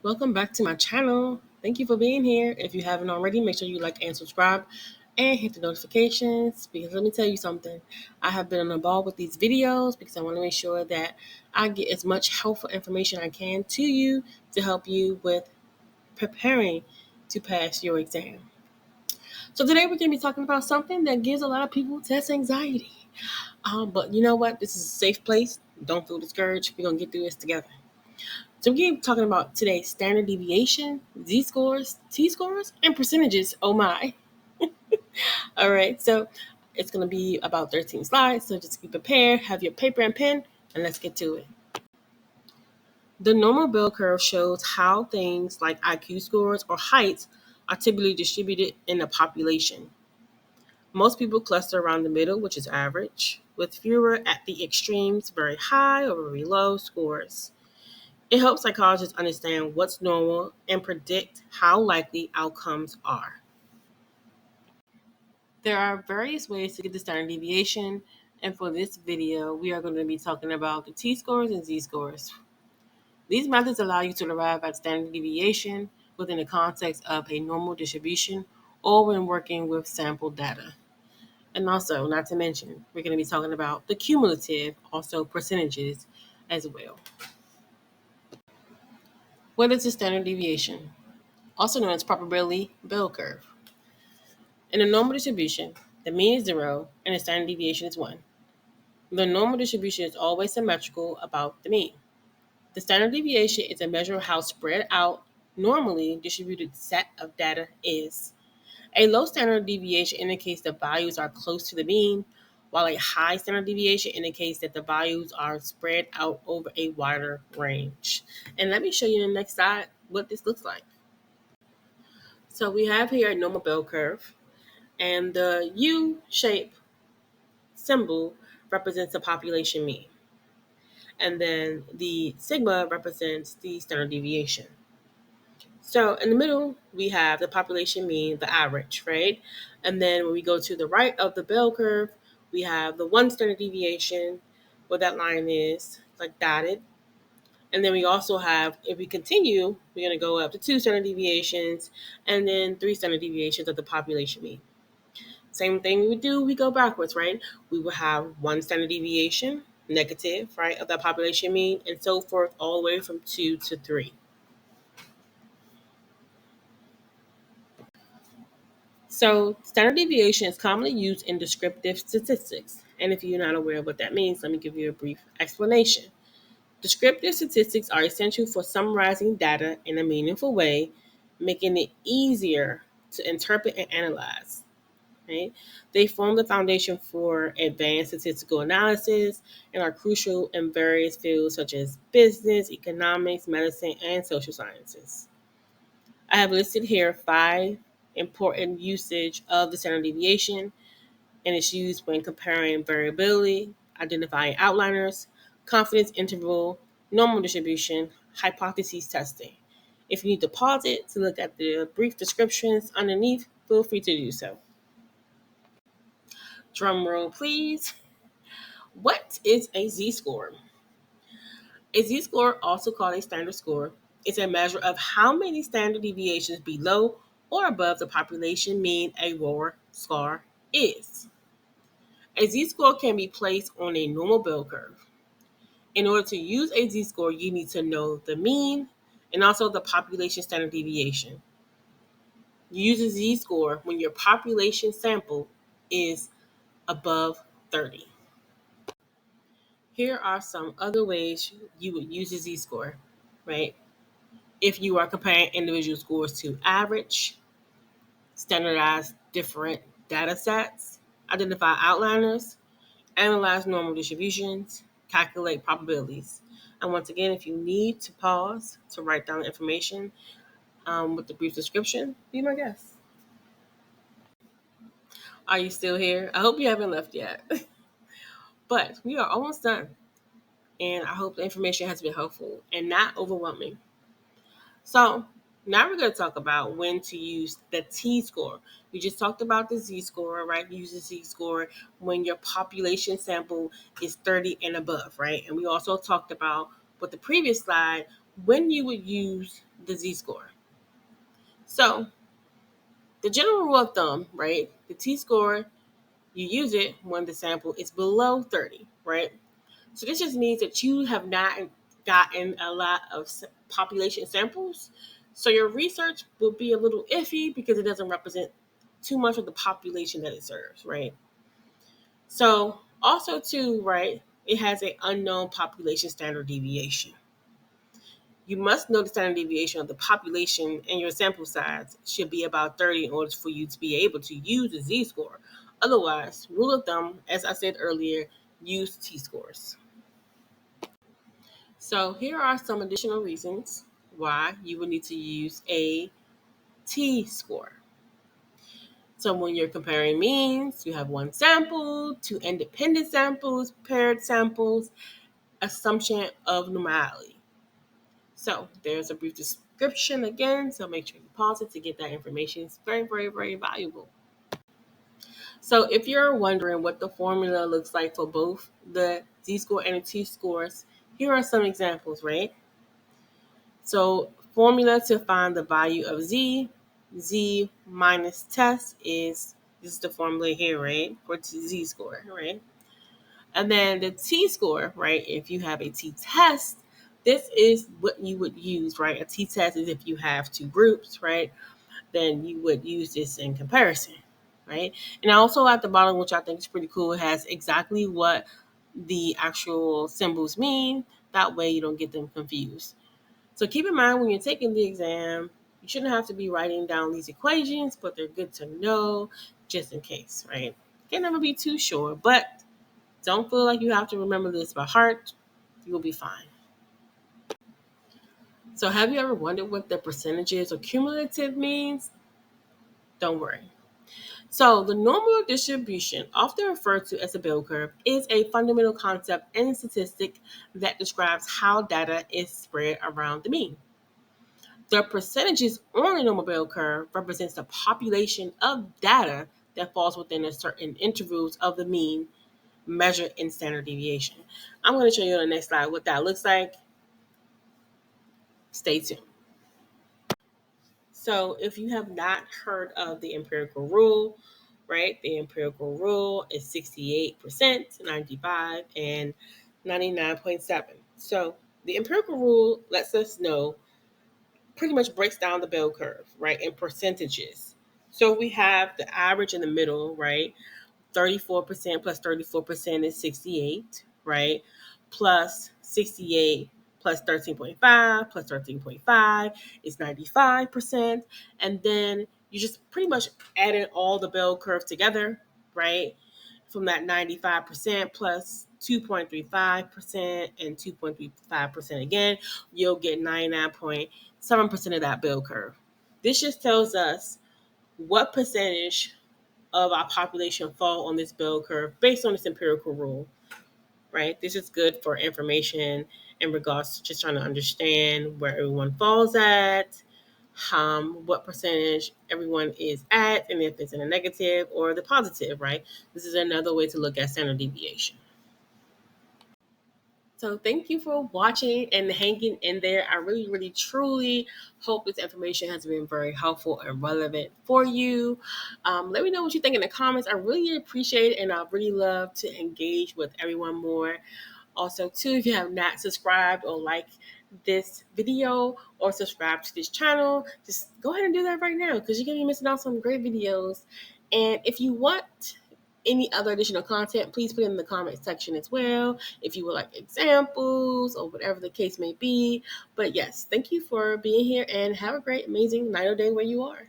Welcome back to my channel. Thank you for being here. If you haven't already, make sure you like and subscribe and hit the notifications because let me tell you something. I have been on the ball with these videos because I want to make sure that I get as much helpful information I can to you to help you with preparing to pass your exam. So today we're going to be talking about something that gives a lot of people test anxiety. But you know what? This is a safe place. Don't feel discouraged. We're going to get through this together. So we're going to be talking about today's standard deviation, z-scores, t-scores, and percentages. Oh my. All right, so it's going to be about 13 slides, so just be prepared, have your paper and pen, and let's get to it. The normal bell curve shows how things like IQ scores or heights are typically distributed in a population. Most people cluster around the middle, which is average, with fewer at the extremes, very high or very low scores. It helps psychologists understand what's normal and predict how likely outcomes are. There are various ways to get the standard deviation, and for this video, we are going to be talking about the t-scores and z-scores. These methods allow you to arrive at standard deviation within the context of a normal distribution or when working with sample data. And also, not to mention, we're going to be talking about the cumulative, also percentages as well. What is the standard deviation? Also known as probability bell curve. In a normal distribution, the mean is 0 and the standard deviation is 1. The normal distribution is always symmetrical about the mean. The standard deviation is a measure of how spread out normally distributed set of data is. A low standard deviation indicates the values are close to the mean, while a high standard deviation indicates that the values are spread out over a wider range. And let me show you in the next slide what this looks like. So we have here a normal bell curve, and the U shape symbol represents the population mean. And then the sigma represents the standard deviation. So in the middle, we have the population mean, the average, right? And then when we go to the right of the bell curve, we have the one standard deviation, where that line is like dotted. And then we also have, if we continue, we're going to go up to two standard deviations and then three standard deviations of the population mean. Same thing we would do, we go backwards, right? We will have one standard deviation, negative, right, of that population mean, and so forth, all the way from 2 to 3. So standard deviation is commonly used in descriptive statistics. And if you're not aware of what that means, let me give you a brief explanation. Descriptive statistics are essential for summarizing data in a meaningful way, making it easier to interpret and analyze. Right? They form the foundation for advanced statistical analysis and are crucial in various fields such as business, economics, medicine, and social sciences. I have listed here 5 important usage of the standard deviation, and it's used when comparing variability, identifying outliers, confidence interval, normal distribution, hypothesis testing. If you need to pause it to look at the brief descriptions underneath, feel free to do so. Drum roll, please. What is a z-score? A z-score, also called a standard score, is a measure of how many standard deviations below or above the population mean a raw score is. A z-score can be placed on a normal bell curve. In order to use a z-score, you need to know the mean and also the population standard deviation. You use a z-score when your population sample is above 30. Here are some other ways you would use a z-score, right? If you are comparing individual scores to average, standardize different data sets, identify outliers, analyze normal distributions, calculate probabilities. And once again, if you need to pause to write down the information with the brief description, be my guest. Are you still here? I hope you haven't left yet. But we are almost done. And I hope the information has been helpful and not overwhelming. So now we're going to talk about when to use the t-score. We just talked about the z-score, right? Use the z-score when your population sample is 30 and above, right? And we also talked about with the previous slide when you would use the z-score. So the general rule of thumb, right? The t-score, you use it when the sample is below 30, right? So this just means that you have not gotten a lot of population samples. So your research will be a little iffy because it doesn't represent too much of the population that it serves, right? So also too, right, it has an unknown population standard deviation. You must know the standard deviation of the population, and your sample size should be about 30 in order for you to be able to use the z-score. Otherwise, rule of thumb, as I said earlier, use t-scores. So here are some additional reasons why you would need to use a t-score. So when you're comparing means, you have one sample, two independent samples, paired samples, assumption of normality. So there's a brief description again, so make sure you pause it to get that information. It's very, very, very valuable. So if you're wondering what the formula looks like for both the z-score and the t-scores, here are some examples, right? So formula to find the value of z minus test this is the formula here, right? For z-score, right? And then the t-score, right? If you have a t-test, this is what you would use, right? A t-test is if you have two groups, right? Then you would use this in comparison, right? And also at the bottom, which I think is pretty cool, it has exactly what the actual symbols mean. That way you don't get them confused. So keep in mind when you're taking the exam, you shouldn't have to be writing down these equations, but they're good to know just in case, right? Can't never be too sure, but don't feel like you have to remember this by heart. You will be fine. So have you ever wondered what the percentages or cumulative means? Don't worry. So the normal distribution, often referred to as a bell curve, is a fundamental concept in statistics that describes how data is spread around the mean. The percentages on a normal bell curve represents the population of data that falls within a certain intervals of the mean measured in standard deviation. I'm going to show you on the next slide what that looks like. Stay tuned. So if you have not heard of the empirical rule, right, the empirical rule is 68%, 95, and 99.7. So the empirical rule lets us know, pretty much breaks down the bell curve, right, in percentages. So we have the average in the middle, right? 34% plus 34% is 68, right? Plus 68 plus 13.5 plus 13.5 is 95%. And then you just pretty much added all the bell curve together, right? From that 95% plus 2.35% and 2.35% again, you'll get 99.7% of that bell curve. This just tells us what percentage of our population fall on this bell curve based on this empirical rule, right? This is good for information in regards to just trying to understand where everyone falls at, what percentage everyone is at, and if it's in a negative or the positive, right? This is another way to look at standard deviation. So thank you for watching and hanging in there. I really, really, truly hope this information has been very helpful and relevant for you. Let me know what you think in the comments. I really appreciate it, and I really love to engage with everyone more. Also, too, if you have not subscribed or liked this video or subscribed to this channel, just go ahead and do that right now because you're going to be missing out on some great videos. And if you want any other additional content, please put it in the comment section as well if you would like examples or whatever the case may be. But yes, thank you for being here and have a great, amazing night or day where you are.